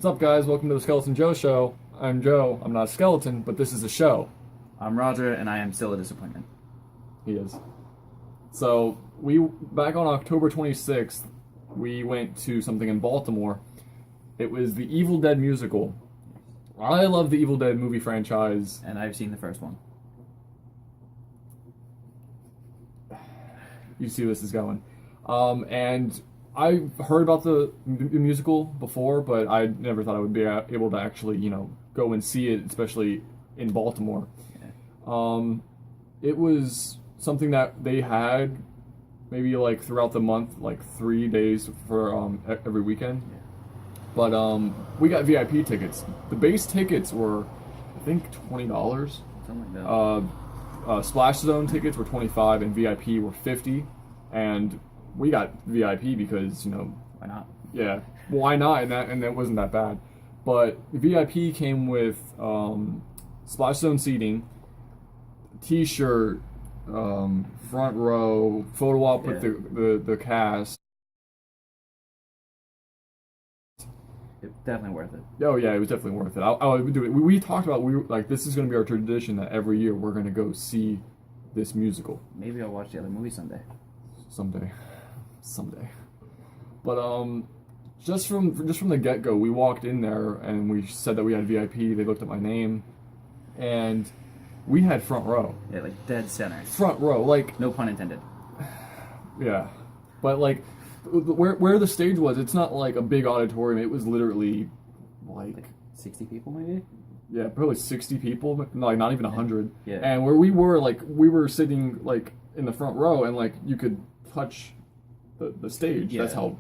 What's up, guys? Welcome to the Skeleton Joe Show. I'm Joe. I'm not a skeleton, but this is a show. I'm Roger, and I am still a disappointment. He is. So, back on October 26th, we went to something in Baltimore. It was the Evil Dead musical. I love the Evil Dead movie franchise. And I've seen the first one. You see where this is going. And I heard about the musical before, but I never thought I would be able to actually, go and see it, especially in Baltimore. Yeah. It was something that they had maybe like throughout the month, like 3 days for every weekend. Yeah. But we got VIP tickets. The base tickets were, I think, $20. Something like that. Splash Zone tickets were $25 and VIP were $50, and we got VIP because Why not? yeah, why not? And that wasn't that bad. But VIP came with Splash Zone seating, T-shirt, front row, photo op with the cast. It's definitely worth it. Oh yeah, it was definitely worth it. I would do it. We talked about this is going to be our tradition that every year we're going to go see this musical Maybe I'll watch the other movie someday. someday. But just from the get go, we walked in there and we said that we had VIP. They looked at my name, and we had front row. Yeah, like dead center. Front row, like No pun intended. yeah, but like where the stage was, it's not like a big auditorium. It was literally like 60 people, maybe? yeah, probably 60 people, like not even 100. Yeah. And where we were sitting like in the front row, and like you could touch the stage. Yeah. That's how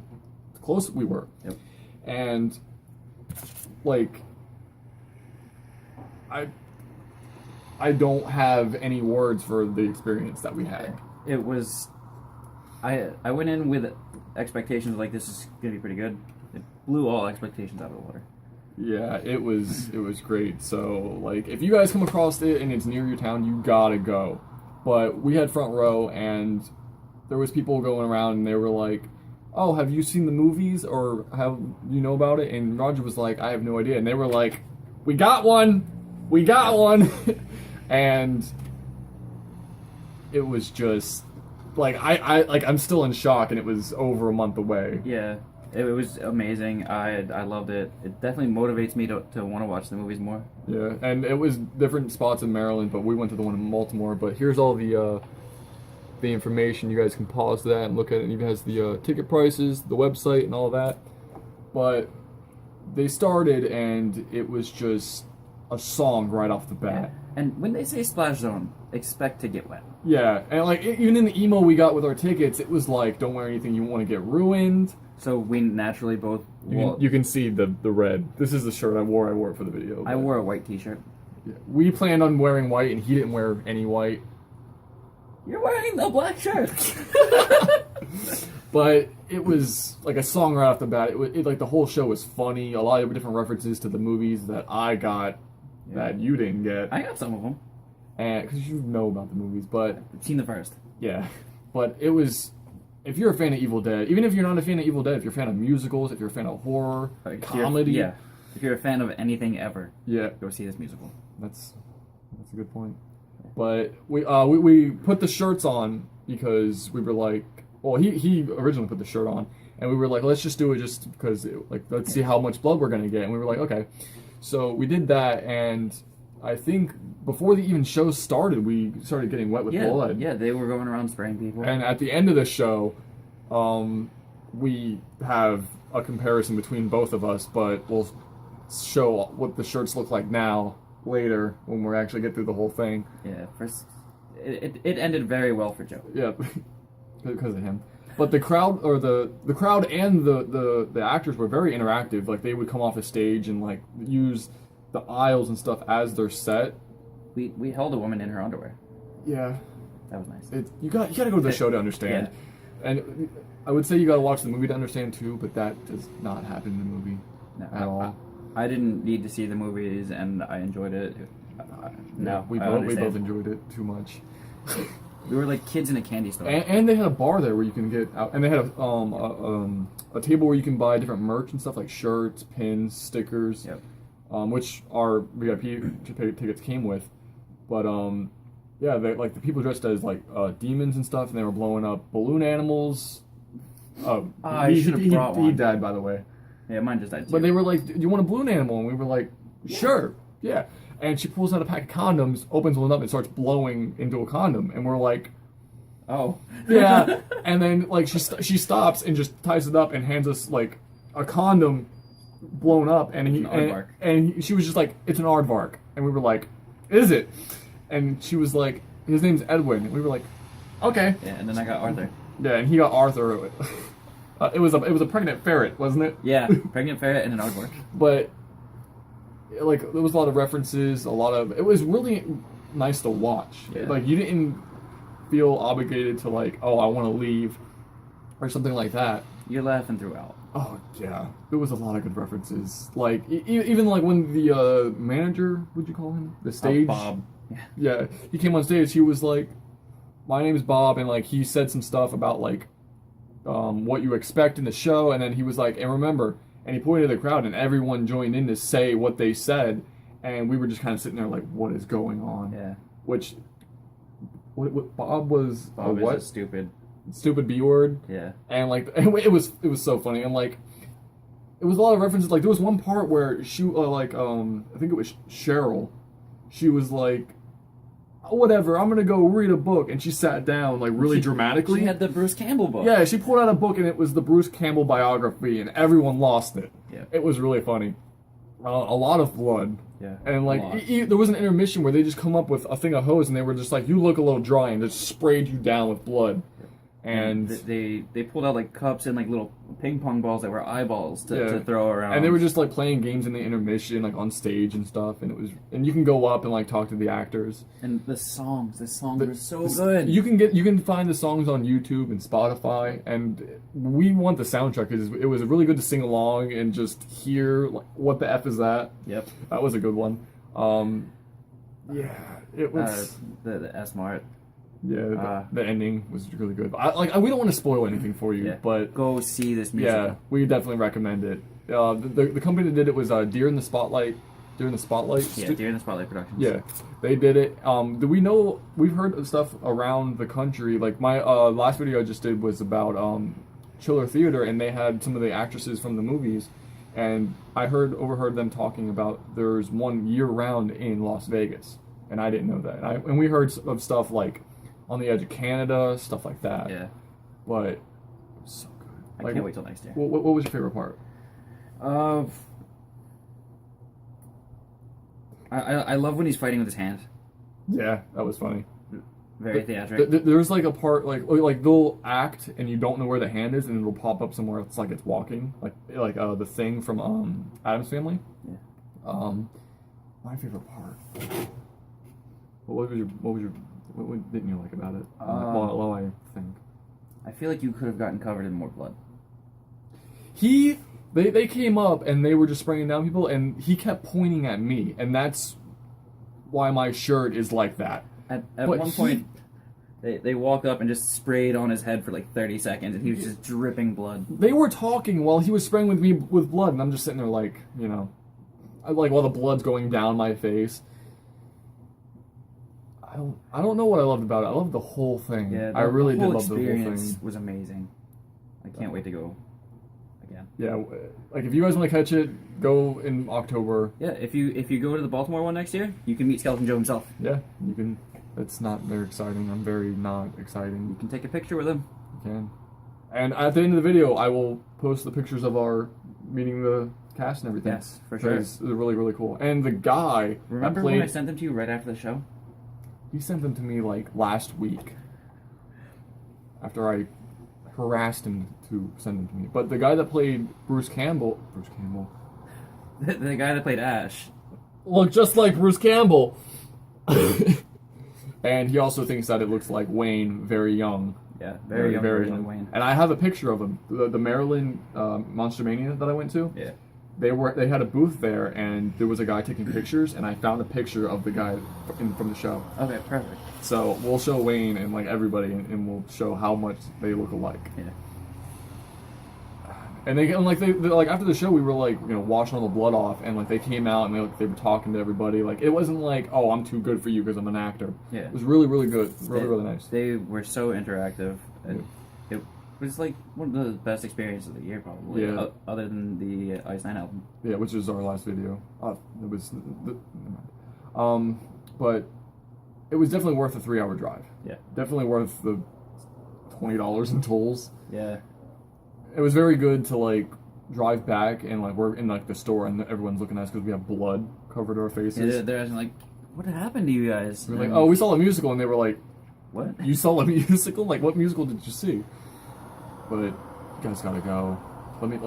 close we were. Yep. And like I don't have any words for the experience that we had. It was... I went in with expectations like this is going to be pretty good. It blew all expectations out of the water. Yeah, it was great. So like if you guys come across it and it's near your town, you gotta go. But we had front row, and there was people going around and they were like, "Oh, have you seen the movies, or have you know about it?" And Roger was like, "I have no idea." And they were like, "We got one, and it was just like I'm still in shock, and it was over a month away. Yeah, it was amazing. I loved it. It definitely motivates me to want to watch the movies more. Yeah, and it was different spots in Maryland, but we went to the one in Baltimore. But here's all the information. You guys can pause that and look at it. It even has the ticket prices, the website, and all that. But they started, and it was just a song right off the bat. And when they say Splash Zone, expect to get wet. Yeah, and like even in the emo we got with our tickets, it was like, don't wear anything you want to get ruined. So we naturally both... You can see the red. This is the shirt I wore it for the video. I wore a white t-shirt. Yeah. We planned on wearing white, and he didn't wear any white. You're wearing the black shirt! But it was like a song right off the bat. It like the whole show was funny. A lot of different references to the movies that I got that you didn't get. I got some of them. And because you know about the movies, but I've seen the first. yeah. But it was, if you're a fan of Evil Dead, even if you're not a fan of Evil Dead, if you're a fan of musicals, if you're a fan of horror, comedy, Yeah. If you're a fan of anything ever, yeah, go see this musical. that's a good point. But we put the shirts on because we were like, well, he originally put the shirt on, and we were like, let's just do it just because, let's see how much blood we're gonna get, and we were like, okay. So we did that, and I think before the even show started, we started getting wet with blood. Yeah, they were going around spraying people. And at the end of the show, we have a comparison between both of us, but we'll show what the shirts look like now later when we actually get through the whole thing. Yeah, first it ended very well for Joe. Yeah, because of him. But the crowd, or the crowd and the actors were very interactive. Like they would come off the stage and like use the aisles and stuff as their set. We held a woman in her underwear. Yeah, That was nice. you gotta go to the show to understand. Yeah. And I would say you gotta watch the movie to understand too, but that does not happen in the movie at all. I didn't need to see the movies, and I enjoyed it. We both enjoyed it too much. We were like kids in a candy store. And they had a bar there where you can get out, and they had a table where you can buy different merch and stuff like shirts, pins, stickers, Yep. Which our VIP tickets came with. But yeah, like the people dressed as like demons and stuff, and they were blowing up balloon animals. I should have brought He one. died, by the way. Yeah, mine just died too. But they were like, "Do you want a balloon animal?" And we were like, "Sure, yeah." And she pulls out a pack of condoms, opens one up, and starts blowing into a condom, and we're like, Oh. yeah. And then like she stops and just ties it up and hands us like a condom blown up, and An aardvark. she was just like, "It's an aardvark," and we were like, "Is it?" And she was like, "His name's Edwin," and we were like, "Okay." Yeah, and then I got Arthur. Yeah, and he got Arthur. It was a pregnant ferret, wasn't it? Yeah, pregnant ferret and an aardvark. But like there was a lot of references, it was really nice to watch. Yeah. Like you didn't feel obligated to like, oh, I want to leave or something like that. You're laughing throughout. Oh yeah, there was a lot of good references. Like even like when the manager, would you call him, the stage? Bob. Yeah. Yeah, he came on stage. He was like, "My name's Bob," and like he said some stuff about like what you expect in the show, and then he was like, "And remember," and he pointed at the crowd, and everyone joined in to say what they said, and we were just kind of sitting there like, "What is going on?" Yeah. Which, what Bob was Bob a what? is a Stupid B word. Yeah. And like it was so funny, and like it was a lot of references. Like there was one part where she I think it was Cheryl. She was like, "Whatever, I'm gonna go read a book," and she sat down like really dramatically. She had the Bruce Campbell book. Yeah, she pulled out a book, and it was the Bruce Campbell biography, and everyone lost it. Yeah. It was really funny. A lot of blood. Yeah. And like a lot. there was an intermission where they just come up with a thing of hose, and they were just like, "You look a little dry," and just sprayed you down with blood. And they pulled out like cups and like little ping pong balls that were eyeballs to throw around. and they were just like playing games in the intermission, like on stage and stuff. And you can go up and like talk to the actors. and the songs were so good. You can find the songs on YouTube and Spotify, and we want the soundtrack because it was really good to sing along and just hear like, what the F is that? Yep. That was a good one. Yeah, it was. The S Mart. Yeah, the ending was really good. We don't want to spoil anything for you, Yeah. but Go see this musical. yeah, we definitely recommend it. The company that did it was Deer in the Spotlight. Deer in the Spotlight. Yeah, Deer in the Spotlight Productions. Yeah, they did it. Do we know? We've heard of stuff around the country. Like my last video I just did was about Chiller Theater, and they had some of the actresses from the movies, and I overheard them talking about there's one year round in Las Vegas, and I didn't know that. And we heard of stuff like On the Edge of Canada, stuff like that. Yeah. But it was so good. I can't wait till next year. What was your favorite part? I love when he's fighting with his hand. Yeah, that was funny. Very theatrical. There's like a part like they'll act and you don't know where the hand is, and it'll pop up somewhere. It's like it's walking, like the Thing from Addams Family. Yeah. My favorite part. What didn't you like about it? While I think. I feel like you could have gotten covered in more blood. They came up and they were just spraying down people, and he kept pointing at me, and that's why my shirt is like that. At But one point, they walked up and just sprayed on his head for like 30 seconds, and he was just dripping blood. They were talking while he was spraying with me with blood, and I'm just sitting there like, while the blood's going down my face. I don't know what I loved about it. I loved the whole thing. Yeah, I really did whole love the whole experience thing. was amazing. I can't wait to go again. Yeah, like if you guys want to catch it, go in October. Yeah, if you go to the Baltimore one next year, you can meet Skeleton Joe himself. Yeah, you can. It's not very exciting. I'm very not exciting. You can take a picture with him. You can. And at the end of the video, I will post the pictures of our meeting the cast and everything. Yes, for sure. It's really, really cool. And the guy Remember that when played, I sent them to you right after the show? he sent them to me like last week. After I harassed him to send them to me. But the guy that played Bruce Campbell, The guy that played Ash. looked just like Bruce Campbell. And he also thinks that it looks like Wayne very young. Yeah, very young version of Wayne. And I have a picture of him. The Maryland Monster Mania that I went to. Yeah. they had a booth there, and there was a guy taking pictures, and I found a picture of the guy from the show. Okay, perfect. So we'll show Wayne and like everybody, and we'll show how much they look alike. Yeah. And they like after the show, we were like, you know, washing all the blood off, and like they came out and they were talking to everybody. Like it wasn't like, oh, I'm too good for you because I'm an actor. Yeah. It was really, really good, really nice. They were so interactive. And it was like one of the best experiences of the year, probably. Yeah. Other than the Ice Nine album. Yeah, which is our last video. It was, but it was definitely worth a 3-hour drive. Yeah. Definitely worth the $20 in tolls. Yeah. It was very good to like drive back and like we're in like the store and everyone's looking at us because we have blood covered our faces. Yeah, they're asking like, what happened to you guys? We're like, oh, we saw a musical, and they were like, what? You saw a musical? Like, what musical did you see? But you guys gotta go. Let me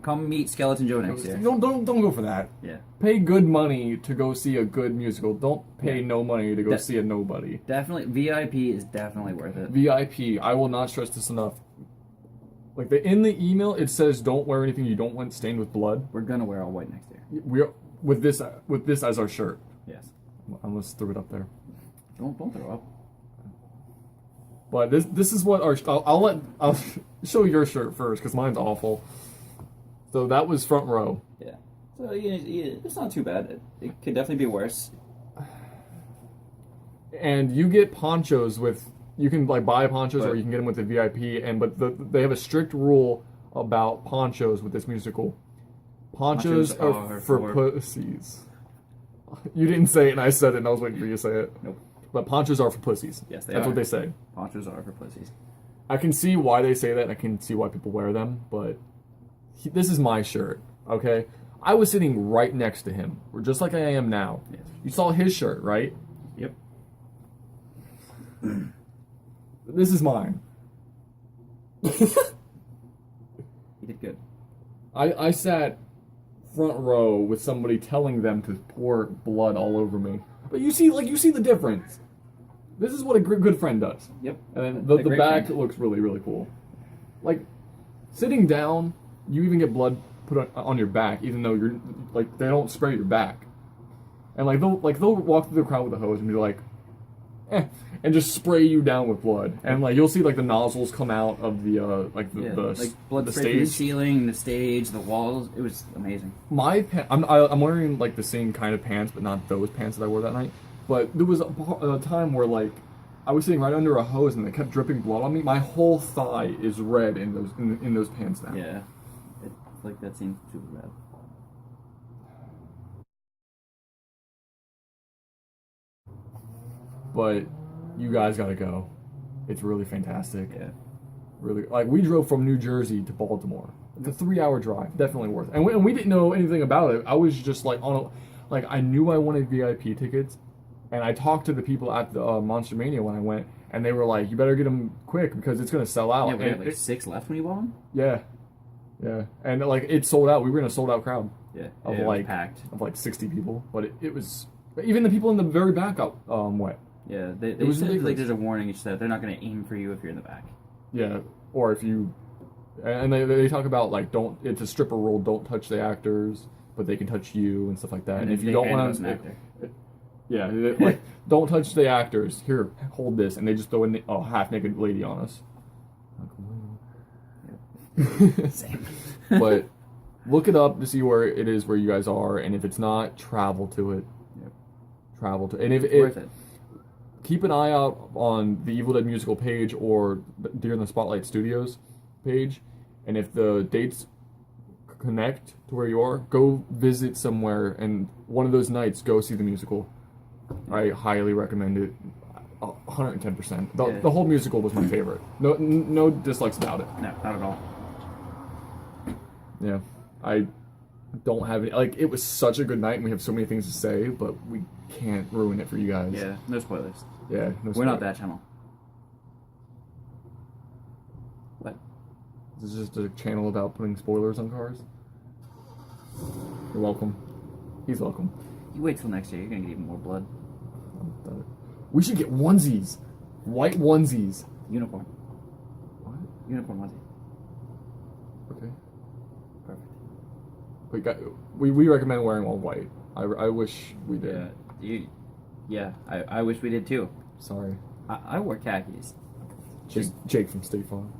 Come meet Skeleton Joe next year. Don't go for that. Yeah. Pay good money to go see a good musical. Don't pay no money to go see a nobody. Definitely, VIP is definitely worth it. VIP. I will not stress this enough. Like in the email, it says don't wear anything you don't want stained with blood. We're gonna wear all white next year. We're with this as our shirt. Yes. Unless throw it up there. Don't throw up. But this is what our I'll show your shirt first because mine's awful. So that was front row. Yeah. So yeah, it's not too bad. It could definitely be worse. And you get ponchos with. You can like buy ponchos or you can get them with the VIP. But they have a strict rule about ponchos with this musical. Ponchos are for pussies. You didn't say it, and I said it, and I was waiting for you to say it. Nope. But ponchos are for pussies. Yes, they That's are. what they say. Ponchos are for pussies. I can see why they say that, and I can see why people wear them, but this is my shirt, okay? I was sitting right next to him, just like I am now. Yes. You saw his shirt, right? Yep. This is mine. You did good. I sat front row with somebody telling them to pour blood all over me. But you see the difference. This is what a good friend does. Yep. And then the back friend. looks really, really cool. Like, sitting down, you even get blood put on your back, even though you're, like, they don't spray your back. And, they'll walk through the crowd with a hose and be like, and just spray you down with blood. And, you'll see, the nozzles come out of the, blood the spray from the stage. ceiling, the stage, the walls. It was amazing. I'm wearing, the same kind of pants, but not those pants that I wore that night. But there was a time where, I was sitting right under a hose and they kept dripping blood on me. My whole thigh is red in those pants now. Yeah. That seems super bad. But you guys gotta go. It's really fantastic. Yeah. Really, we drove from New Jersey to Baltimore. It's a 3-hour drive. Definitely worth it. And we didn't know anything about it. I was just I knew I wanted VIP tickets. And I talked to the people at the Monster Mania when I went, and they were like, "You better get them quick because it's gonna sell out." Yeah, we had 6 left when you bought them. Yeah, and it sold out. We were in a sold out crowd. Yeah, of it was packed. Of 60 people, but it was even the people in the very back went. Yeah, they it was said ridiculous. there's a warning each that they're not going to aim for you if you're in the back. Yeah, or if you, and they talk about it's a stripper rule. Don't touch the actors, but they can touch you and stuff like that. And if you don't want to. Yeah, don't touch the actors. Here, hold this, and they just throw a half-naked lady on us. Same. But look it up to see where it is where you guys are, and if it's not, travel to it. Yep. Travel to it. And if worth it. Keep an eye out on the Evil Dead musical page or Deer in the Spotlight Studios page, and if the dates connect to where you are, go visit somewhere, and one of those nights, go see the musical. I highly recommend it. 110%. The whole musical was my favorite. No dislikes about it. No, not at all. Yeah, I don't have any. It was such a good night, and we have so many things to say, but we can't ruin it for you guys. Yeah, no spoilers. Yeah, no spoilers. We're not that channel. What? This is just a channel about putting spoilers on cars. You're welcome. He's welcome. You wait till next year. You're gonna get even more blood. We should get onesies. White onesies. Uniform. What? Uniform onesie. Okay. Perfect. We recommend wearing all white. I wish we did. I wish we did too. Sorry. I wore khakis. Jake from State Farm.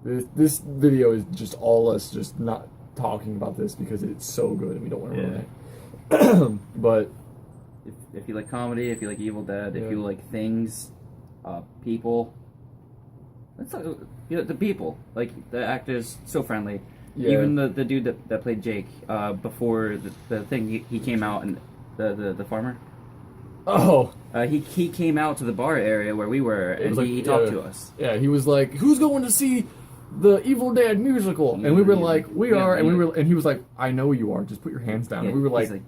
This video is just all us just not talking about this because it's so good and we don't want to ruin it. But if you like comedy, if you like Evil Dead, Yeah. if you like things, people. Let's talk, the people. Like the actors, so friendly. Yeah. Even the dude that played Jake before the thing, he came out, and the farmer. oh, He came out to the bar area where we were, and like, he talked yeah. to us. yeah, he was like, "Who's going to see the Evil Dead musical?" And we were like, "We Yeah, are." And yeah. and he was like, "I know you are. Just put your hands down." And we were He's like,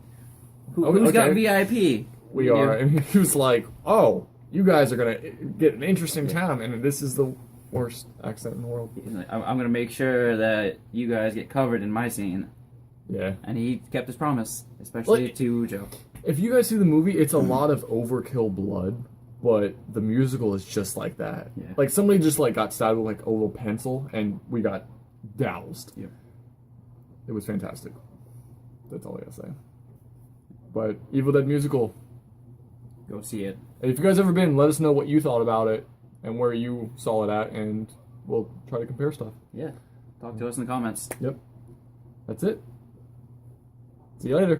Who's got okay. VIP? "We are." And he was like, "Oh, you guys are gonna get an interesting time." And this is the worst accent in the world. He's like, I'm gonna make sure that you guys get covered in my scene. Yeah. And he kept his promise, especially Like- to Joe. If you guys see the movie, it's a lot of overkill blood, but the musical is just like that. Yeah. Like somebody just like got stabbed with like a little pencil, and we got doused. Yep. It was fantastic. That's all I gotta say. But Evil Dead musical. Go see it. If you guys ever been, let us know what you thought about it and where you saw it at, and we'll try to compare stuff. Yeah. Talk to us in the comments. Yep. That's it. See you later.